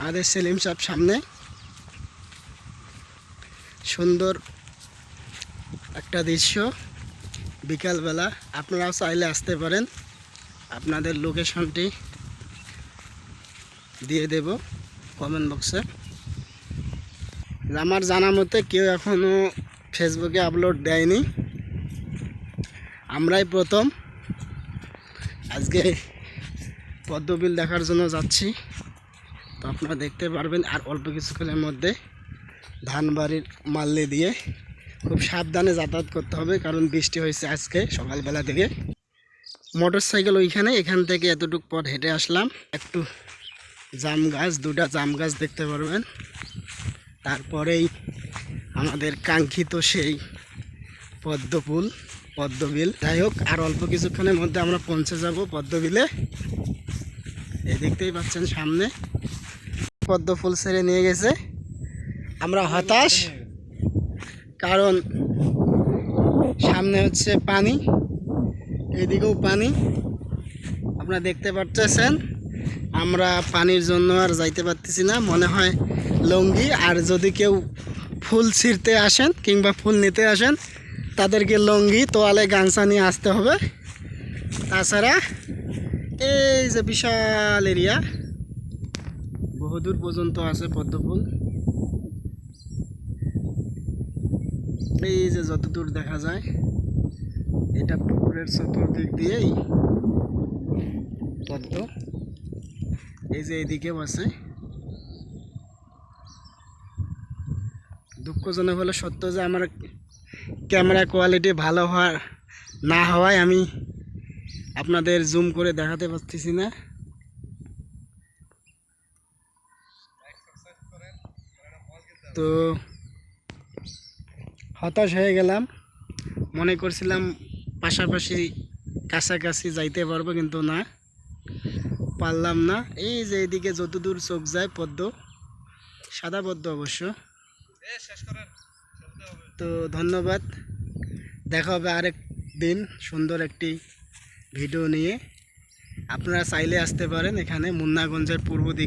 আমাদের সেলিম সাহেব সামনে সুন্দর একটা দৃশ্য বিকালবেলা। আপনারাও চাইলে আসতে পারেন, আপনাদের লোকেশনটি দিয়ে দেব কমেন্ট বক্সে। আমার জানা মতে কেউ এখনও ফেসবুকে আপলোড দেয়নি, আমরাই প্রথম। আজকে পদ্মবিল দেখার জন্য যাচ্ছি, তো আপনারা দেখতে পারবেন। আর অল্প কিছুক্ষণের মধ্যে ধানবাড়ির মাল্লি দিয়ে খুব সাবধানে যাতায়াত করতে হবে, কারণ বৃষ্টি হয়েছে আজকে সকালবেলা থেকে। মোটর সাইকেল ওইখানে, এখান থেকে এতটুকু পথ হেঁটে আসলাম। একটু জাম গাছ, দুটা জাম গাছ দেখতে পারবেন। তারপরেই আমাদের কাঙ্ক্ষিত সেই পদ্মবিল। যাই হোক, আর অল্প কিছুক্ষণের মধ্যে আমরা পৌঁছে যাব পদ্মবিলে। এই দেখতেই পাচ্ছেন সামনে পদ্ম ফুল ছেড়ে নিয়ে গেছে। আমরা হতাশ, কারণ সামনে হচ্ছে পানি, এদিকেও পানি। আপনারা দেখতে পাচ্ছেন আমরা পানির জন্য আর যাইতে পারতেছি না। মনে হয় লঙ্গি, আর যদি কেউ ফুল ছিঁড়তে আসেন কিংবা ফুল নিতে আসেন তাদেরকে লঙ্গি তোয়ালে গামছা নিয়ে আসতে হবে। তাছাড়া এই যে বিশাল এরিয়া, বহুদূর পর্যন্ত আছে পদ্ম ফুল। এই যে যতদূর দেখা যায়, এটা পুকুরের চতুর্দিক দিয়েই পদ্ম। এই যে এদিকেও আছে। দুঃখজনক হলো সত্য যে আমার ক্যামেরা কোয়ালিটি ভালো না হওয়ায় আমি আপনাদের জুম করে দেখাতে পারতেছি না। তো হতাশ হয়ে গেলাম, মনে করছিলাম পাশাপাশি কাছাকাছি যাইতে পারবো, কিন্তু না, পারলাম না। এই যে এদিকে যতদূর চোখ যায় পদ্ম, সাদা পদ্ম অবশ্য। তো ধন্যবাদ, দেখা হবে আরেক দিন সুন্দর একটি ভিডিও নিয়ে। আপনারা চাইলে আসতে পারেন এখানে মুন্নাগঞ্জের পূর্ব দিকে।